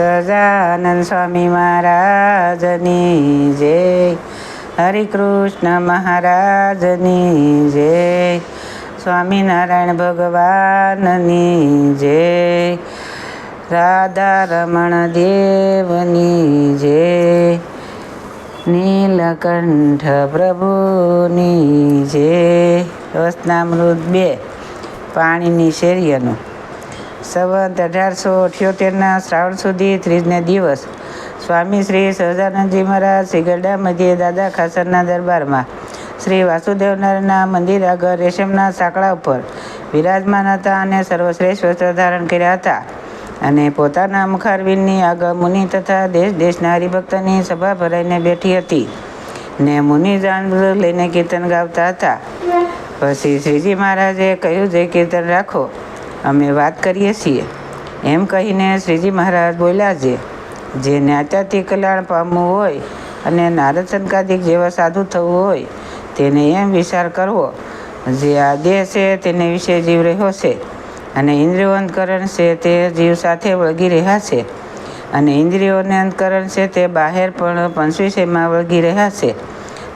સહજાનંદ સ્વામી મહારાજની જય, હરિકૃષ્ણ મહારાજની જય, સ્વામિનારાયણ ભગવાનની જય, રાધા રમણ દેવની જય, નીલકંઠ પ્રભુની જય. વચનામૃત 2 પાણીની શેરીઓનું. સંવત 1878ના શ્રાવણ સુધી ત્રીજને દિવસ સ્વામી શ્રી સહજાનંદજી મહારાજ શ્રી ગરડા મધ્યે દાદા ખાસરના દરબારમાં શ્રી વાસુદેવનગરના મંદિર આગળ રેશમના સાંકળા ઉપર વિરાજમાન હતા અને સર્વશ્રેષ્ઠ વસ્ત્ર ધારણ કર્યા હતા. અને પોતાના મુખારવિંદની આગળ મુનિ તથા દેશ દેશના હરિભક્તની સભા ભરાઈને બેઠી હતી ને મુનિ જાણ લઈને કીર્તન ગાવતા હતા. પછી શ્રીજી મહારાજે કહ્યું, જય કીર્તન રાખો, અમે વાત કરીએ છીએ. એમ કહીને શ્રીજી મહારાજ બોલ્યા, જેને આત્યાથી કલ્યાણ પામવું હોય અને નારદ સંકાદિક જેવા સાધુ થવું હોય તેને એમ વિચાર કરવો, જે આ દેહ છે તેને વિશે જીવ રહ્યો છે અને ઇન્દ્રિયો અંતકરણ છે તે જીવ સાથે વળગી રહ્યા છે અને ઇન્દ્રિયોને અંતકરણ છે તે બહાર પણ પંચવિષયમાં વળગી રહ્યા છે.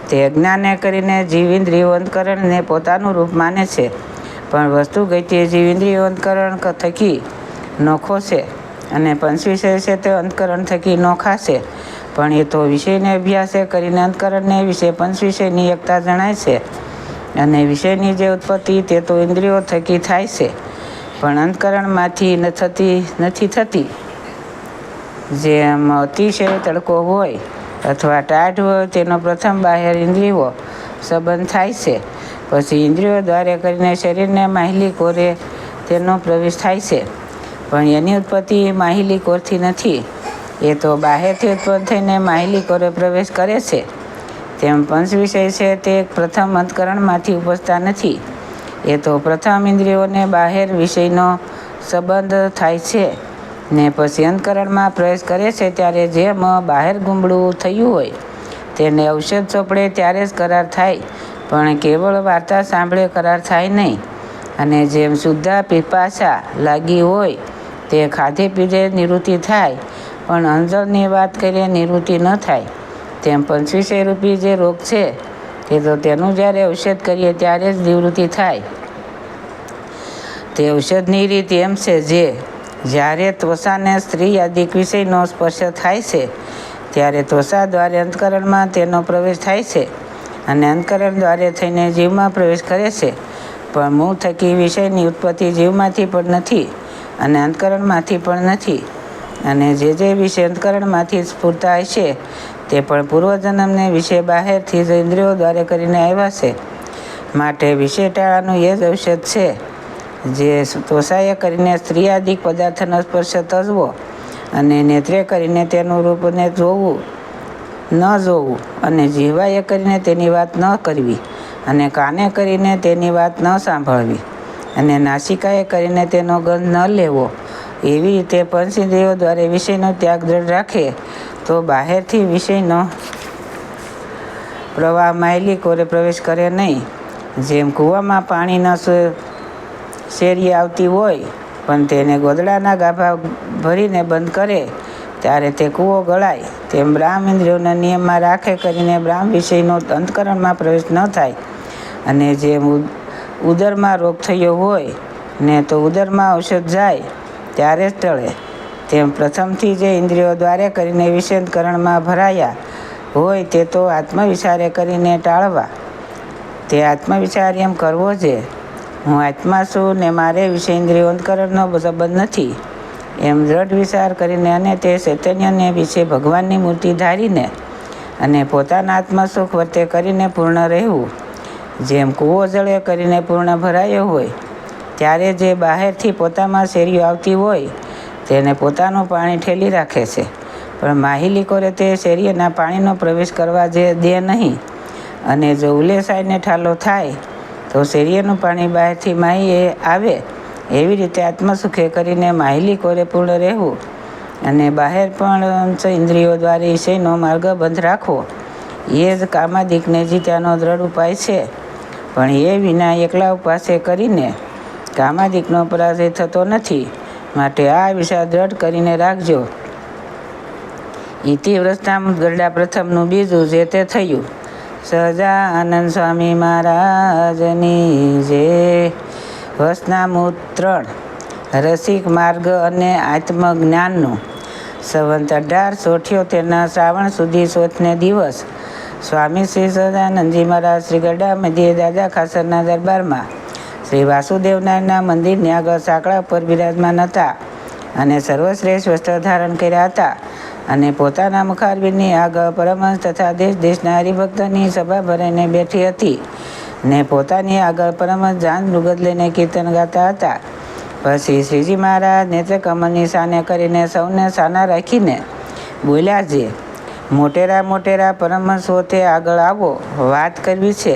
તે અજ્ઞાને કરીને જીવ ઇન્દ્રિયો અંતકરણને પોતાનું રૂપ માને છે, પણ વસ્તુ ગઈતે જીવ ઇન્દ્રિયો અંતકરણ થકી નોખો છે અને પંચવિષય છે તે અંતકરણ થકી નોખા છે. પણ એ તો વિષયને અભ્યાસે કરીને અંતકરણને વિશે પંચવિષયની એકતા જણાય છે અને વિષયની જે ઉત્પત્તિ તે તો ઇન્દ્રિયો થકી થાય છે, પણ અંતકરણમાંથી નથી થતી. જેમ અતિશય તડકો હોય અથવા ટાઢ હોય તેનો પ્રથમ બાહ્ય ઇન્દ્રિયો સંબંધ થાય છે, પછી ઇન્દ્રિયો દ્વારા કરીને શરીરને માહિલી કોરે તેનો પ્રવેશ થાય છે, પણ એની ઉત્પત્તિ માહિલી કોરથી નથી. એ તો બાહ્યથી ઉત્પન્ન થઈને માહિલી કોરે પ્રવેશ કરે છે. તેમ પંચવિષય છે તે પ્રથમ અંતકરણમાંથી ઉપજતા નથી. એ તો પ્રથમ ઇન્દ્રિયોને બહાર વિષયનો સંબંધ થાય છે ને પછી અંતકરણમાં પ્રવેશ કરે છે. ત્યારે જેમ બહાર ગુમડું થયું હોય તેને ઔષધ ચોપડે ત્યારે જ કરાર થાય, પણ કેવળ વાર્તા સાંભળે કરાર થાય નહીં. અને જેમ શુદ્ધા પીપાસા લાગી હોય તે ખાધે પીધે નિવૃત્તિ થાય, પણ અંજળની વાત કરીએ નિવૃત્તિ ન થાય. તેમ પંચવિષય રૂપી જે રોગ છે તે તો તેનું જ્યારે ઔષધ કરીએ ત્યારે જ નિવૃત્તિ થાય. તે ઔષધની રીત એમ છે, જ્યારે ત્વચાને સ્ત્રી આદિક વિષયનો સ્પર્શ થાય છે ત્યારે ત્વચા દ્વારા અંતકરણમાં તેનો પ્રવેશ થાય છે અને અંતકરણ દ્વારા થઈને જીવમાં પ્રવેશ કરે છે, પણ મુખ થકી વિષયની ઉત્પત્તિ જીવમાંથી પણ નથી અને અંતકરણમાંથી પણ નથી. અને જે વિષય અંતકરણમાંથી સ્ફુરતા હશે તે પણ પૂર્વજન્મને વિષય બહારથી જ ઇન્દ્રિયો દ્વારા કરીને આવ્યા છે. માટે વિષય ટાળાનું એ જ ઔષધ છે, જે ત્વચાએ કરીને સ્ત્રીયાદિક પદાર્થનો સ્પર્શ તજવો અને નેત્રે કરીને તેનું રૂપને ન જોવું અને જીહવાએ કરીને તેની વાત ન કરવી અને કાને કરીને તેની વાત ન સાંભળવી અને નાસિકાએ કરીને તેનો ગંધ ન લેવો. એવી રીતે પંચેન્દ્રિયો દ્વારા વિષયનો ત્યાગ દ્રઢ રાખે તો બહારથી વિષયનો પ્રવાહ માહિલી કોરે પ્રવેશ કરે નહીં. જેમ કૂવામાં પાણીના શેરી આવતી હોય પણ તેને ગોદડાના ગાભા ભરીને બંધ કરે ત્યારે તે કૂવો ગળાય, તેમ બ્રાહ્મ ઇન્દ્રિયોના નિયમમાં રાખે કરીને બ્રાહ્મ વિષયનો અંતકરણમાં પ્રવેશ ન થાય. અને જેમ ઉદરમાં રોગ થયો હોય ને તો ઉદરમાં ઔષધ જાય ત્યારે જ ટળે, તેમ પ્રથમથી જે ઇન્દ્રિયો દ્વારા કરીને વિષયાંતકરણમાં ભરાયા હોય તે તો આત્મવિચારે કરીને ટાળવા. તે આત્મવિચાર એમ કરવો છે, હું આત્મા છું ને મારે વિષયેન્દ્રિયો અંતકરણનો સંબંધ નથી, એમ દ્રઢ વિચાર કરીને અને તે ચૈતન્યને વિશે ભગવાનની મૂર્તિ ધારીને અને પોતાના આત્મસુખ વર્તે કરીને પૂર્ણ રહેવું. જેમ કૂવો જળે કરીને પૂર્ણ ભરાયો હોય ત્યારે જે બહારથી પોતામાં શેરીઓ આવતી હોય તેને પોતાનું પાણી ઠેલી રાખે છે, પણ માહિલી કોરે તે શેરીઓના પાણીનો પ્રવેશ કરવા દે નહીં. અને જો ઉલેસાઈને ઠાલો થાય તો શેરીઓનું પાણી બહારથી માહી આવે. એવી રીતે આત્મસુખે કરીને માહિલી કોરે પૂર્ણ રહેવું અને બહાર પણ ઇન્દ્રિયો દ્વારા વિષયનો માર્ગ બંધ રાખવો. એ જ કામાદિકને જીત્યાનો દ્રઢ ઉપાય છે. પણ એ વિના એકલા ઉપવાસે કરીને કામાદિકનો પરાજય થતો નથી. માટે આ વિચાર દ્રઢ કરીને રાખજો. ઇતિ વૃષ્ણામૃત ગરડા પ્રથમનું બીજું જે તે થયું. સહજાનંદ સ્વામી મહારાજની જય. વચનામૃત 3 રસિક માર્ગ અને આત્મજ્ઞાનનું. સંવંત 1878ના શ્રાવણ સુધી ચોથને દિવસ સ્વામી શ્રી સહજાનંદજી મહારાજ શ્રી ગરડા મધ્યે દાદા ખાસરના દરબારમાં શ્રી વાસુદેવનારાયણના મંદિરની આગળ સાંકળા ઉપર બિરાજમાન હતા અને સર્વશ્રેષ્ઠ વસ્ત્ર ધારણ કર્યા હતા અને પોતાના મુખારબિંદની આગળ પરમહંસ તથા દેશ દેશના હરિભક્તની સભા ભરાઈને બેઠી હતી ને પોતાની આગળ પરમહંસ જાન મૃગત લઈને કીર્તન ગાતા હતા. પછી શ્રીજી મહારાજ નેત્રકમળની સાને કરીને સૌને સાના રાખીને બોલ્યા, જે મોટેરા મોટેરા પરમહંસો તે આગળ આવો, વાત કરવી છે.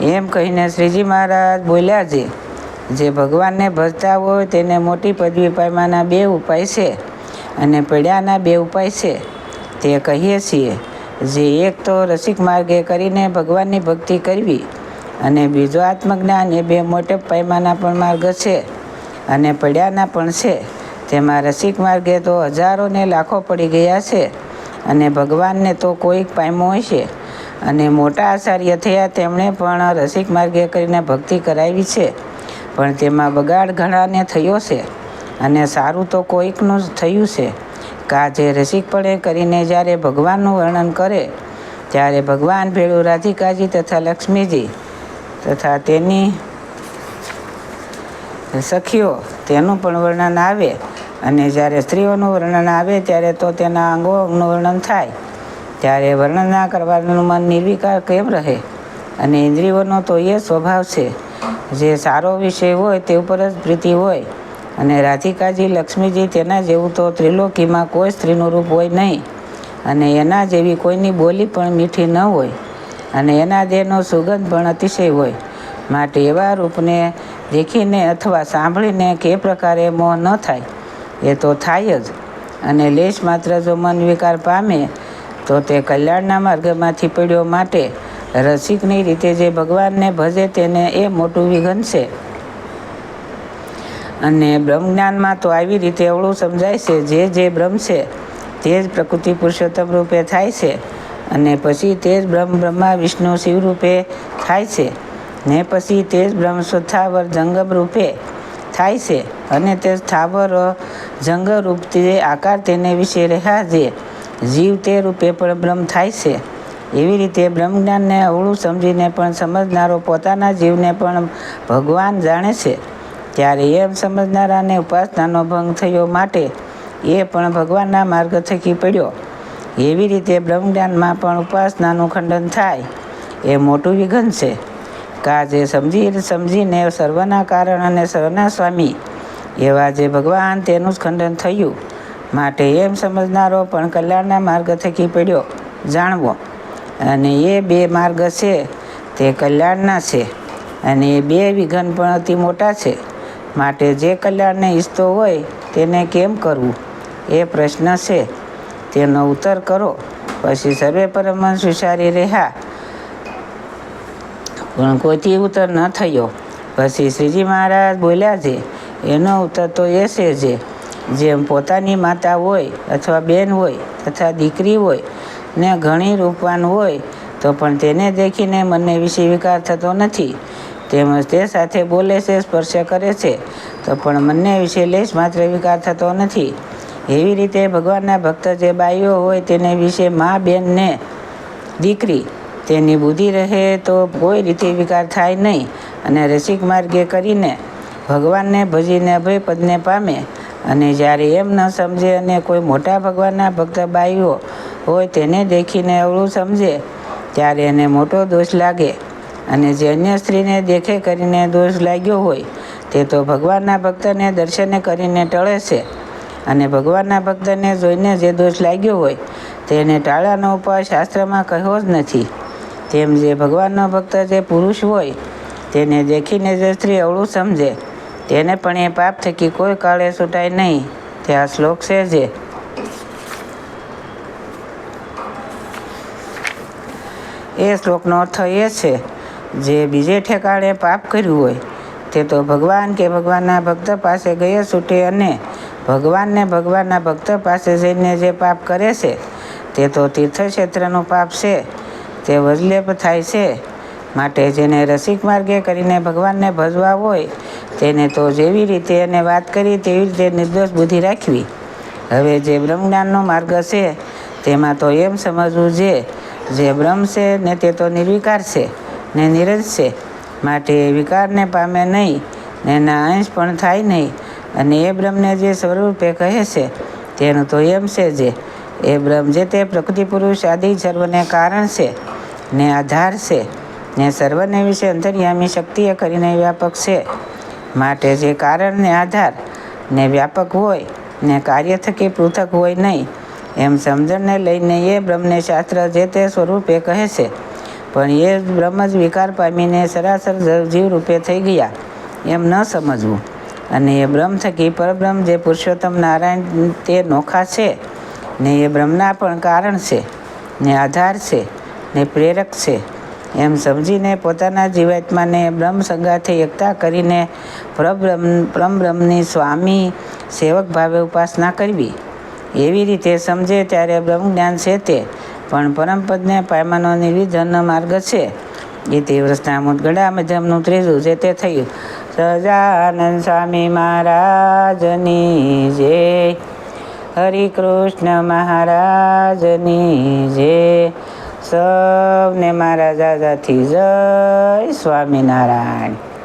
એમ કહીને શ્રીજી મહારાજ બોલ્યા, જે ભગવાનને ભજતા હોય તેને મોટી પદવી પામવાના 2 ઉપાય છે અને પડ્યાના 2 ઉપાય છે તે કહીએ છીએ. જે એક તો રસિક માર્ગે કરીને ભગવાનની ભક્તિ કરવી અને બીજો આત્મજ્ઞાન, એ 2 મોટે પાયમાના પણ માર્ગ છે અને પડ્યાના પણ છે. તેમાં રસિક માર્ગે તો હજારો ને લાખો પડી ગયા છે અને ભગવાનને તો કોઈક પામ્યો હશે અને મોટા આચાર્ય થયા તેમણે પણ રસિક માર્ગે કરીને ભક્તિ કરાવી છે, પણ તેમાં બગાડ ઘણાને થયો છે અને સારું તો કોઈકનું જ થયું છે. કાજે રસિકપણે કરીને જ્યારે ભગવાનનું વર્ણન કરે ત્યારે ભગવાન ભેળું રાધિકાજી તથા લક્ષ્મીજી તથા તેની સખીઓ તેનું પણ વર્ણન આવે અને જ્યારે સ્ત્રીઓનું વર્ણન આવે ત્યારે તો તેના અંગોનું વર્ણન થાય. ત્યારે વર્ણન ના કરવાનું મન નિર્વિકાર કેમ રહે? અને ઇન્દ્રિયોનો તો એ સ્વભાવ છે, જે સારો વિષય હોય તે ઉપર જ પ્રીતિ હોય. અને રાધિકાજી લક્ષ્મીજી તેના જેવું તો ત્રિલોકીમાં કોઈ સ્ત્રીનું રૂપ હોય નહીં અને એના જેવી કોઈની બોલી પણ મીઠી ન હોય અને એના દેહનો સુગંધ પણ અતિશય હોય. માટે એવા રૂપને દેખીને અથવા સાંભળીને કે પ્રકારે મોહ ન થાય, એ તો થાય જ. અને લેશ માત્ર જો મન વિકાર પામે તો તે કલ્યાણના માર્ગમાંથી પડ્યો. માટે રસિકની રીતે જે ભગવાનને ભજે તેને એ મોટું વિઘન છે. અને બ્રહ્મજ્ઞાનમાં તો આવી રીતે અવળું સમજાય છે, જે બ્રહ્મ છે તે જ પ્રકૃતિ પુરુષોત્તમ રૂપે થાય છે અને પછી તે જ બ્રહ્મા વિષ્ણુ શિવ રૂપે થાય છે ને પછી તે જ બ્રહ્મ સ્થાવર જંગમ રૂપે થાય છે અને તે સ્થાવર જંગ રૂપ તે આકાર તેને વિશે રહ્યા જે જીવ તે રૂપે પણ બ્રહ્મ થાય છે. એવી રીતે બ્રહ્મજ્ઞાનને અવળું સમજીને પણ સમજનારો પોતાના જીવને પણ ભગવાન જાણે છે. ત્યારે એમ સમજનારાને ઉપાસનાનો ભંગ થયો, માટે એ પણ ભગવાનના માર્ગ થકી પડ્યો. એવી રીતે બ્રહ્મજ્ઞાનમાં પણ ઉપાસનાનું ખંડન થાય એ મોટું વિઘન છે. કાજે સમજીને સર્વના કારણ અને સર્વના સ્વામી એવા જે ભગવાન તેનું જ ખંડન થયું. માટે એમ સમજનારો પણ કલ્યાણના માર્ગ થકી પડ્યો જાણવો. અને એ 2 માર્ગ છે તે કલ્યાણના છે અને એ 2 વિઘન પણ અતિ મોટા છે. માટે જે કલ્યાણને ઈચ્છતો હોય તેને કેમ કરવું એ પ્રશ્ન છે, તેનો ઉત્તર કરો. પછી સર્વે પરમહંસ વિચારી રહ્યા પણ કોઈથી ઉત્તર ન થયો. પછી શ્રીજી મહારાજ બોલ્યા, જે એનો ઉત્તર તો એ છે, જેમ પોતાની માતા હોય અથવા બેન હોય તથા દીકરી હોય ને ઘણી રૂપવાન હોય તો પણ તેને દેખીને મનને વિશે વિકાર થતો નથી, તેમજ તે સાથે બોલે છે, સ્પર્શ કરે છે તો પણ મનને વિશે લેશ માત્ર વિકાર થતો નથી. એવી રીતે ભગવાનના ભક્ત જે બાઈઓ હોય તેને વિશે મા, બેન ને દીકરી તેની બુદ્ધિ રહે તો કોઈ રીતે વિકાર થાય નહીં. અને રસિક માર્ગે કરીને ભગવાનને ભજીને અભયપદને પામે. અને જ્યારે એમ ન સમજે અને કોઈ મોટા ભગવાનના ભક્ત બાઈઓ હોય તેને દેખીને અવળું સમજે ત્યારે એને મોટો દોષ લાગે. અને જે અન્ય સ્ત્રીને દેખે કરીને દોષ લાગ્યો હોય તે તો ભગવાનના ભક્તને દર્શને કરીને ટળે છે. અને ભગવાનના ભક્તને જોઈને જે દોષ લાગ્યો હોય તેને ટાળવાનો ઉપાય શાસ્ત્રમાં કહ્યો જ નથી. તેમ જે ભગવાનનો ભક્ત જે પુરુષ હોય તેને દેખીને જે સ્ત્રી અવળું સમજે તેને પણ એ પાપ થકી કોઈ કાળે છૂટાય નહીં. તે આ શ્લોક છે. જે એ શ્લોકનો અર્થ એ છે, જે બીજે ઠેકાણે પાપ કર્યું હોય તે તો ભગવાન કે ભગવાનના ભક્ત પાસે ગયે છૂટે અને ભગવાનના ભક્ત પાસે જઈને જે પાપ કરે છે તે તો તીર્થક્ષેત્રનું પાપ છે, તે વજલેપ થાય છે. માટે જેને રસિક માર્ગે કરીને ભગવાનને ભજવા હોય તેને તો જેવી રીતે એને વાત કરી તેવી રીતે નિર્દોષ બુદ્ધિ રાખવી. હવે જે બ્રહ્મજ્ઞાનનો માર્ગ છે તેમાં તો એમ સમજવું જે બ્રહ્મ છે ને તે તો નિર્વિકાર છે ને નિરજ છે. માટે વિકારને પામે નહીં ને એના અંશ પણ થાય નહીં. અને એ બ્રહ્મને જે સ્વરૂપે કહે છે તેનું તો એમ છે એ બ્રહ્મ જે તે પ્રકૃતિ પુરુષ આદિ સર્વને કારણ છે ને આધાર છે ને સર્વને વિશે અંતર્યામી શક્તિએ કરીને વ્યાપક છે. માટે જે કારણ ને આધાર ને વ્યાપક હોય ને કાર્ય થકી પૃથક હોય નહીં એમ સમજણને લઈને એ બ્રહ્મને શાસ્ત્ર જે તે સ્વરૂપે કહે છે. પણ એ બ્રહ્મ જ વિકાર પામીને સરાસર જીવ રૂપે થઈ ગયા એમ ન સમજવું. અને એ બ્રહ્મ થકી પરબ્રહ્મ જે પુરુષોત્તમ નારાયણ તે નોખા છે ને એ બ્રહ્મના પણ કારણ છે ને આધાર છે ને પ્રેરક છે એમ સમજીને પોતાના જીવાત્માને બ્રહ્મ સંગાથી એકતા કરીને પરબ્રહ્મની સ્વામી સેવક ભાવે ઉપાસના કરવી. એવી રીતે સમજે ત્યારે બ્રહ્મ જ્ઞાન છે તે પણ પરમપદને પામવાનો નિર્વિઘ્ન માર્ગ છે. એ તે વર્ષનામુદ ગળા મધ્યમનું ત્રીજું જે તે થયું. સહજાનંદ સ્વામી મહારાજની જય. હરિકૃષ્ણ મહારાજની જય. સૌને મારા દાદાથી જય સ્વામિનારાયણ.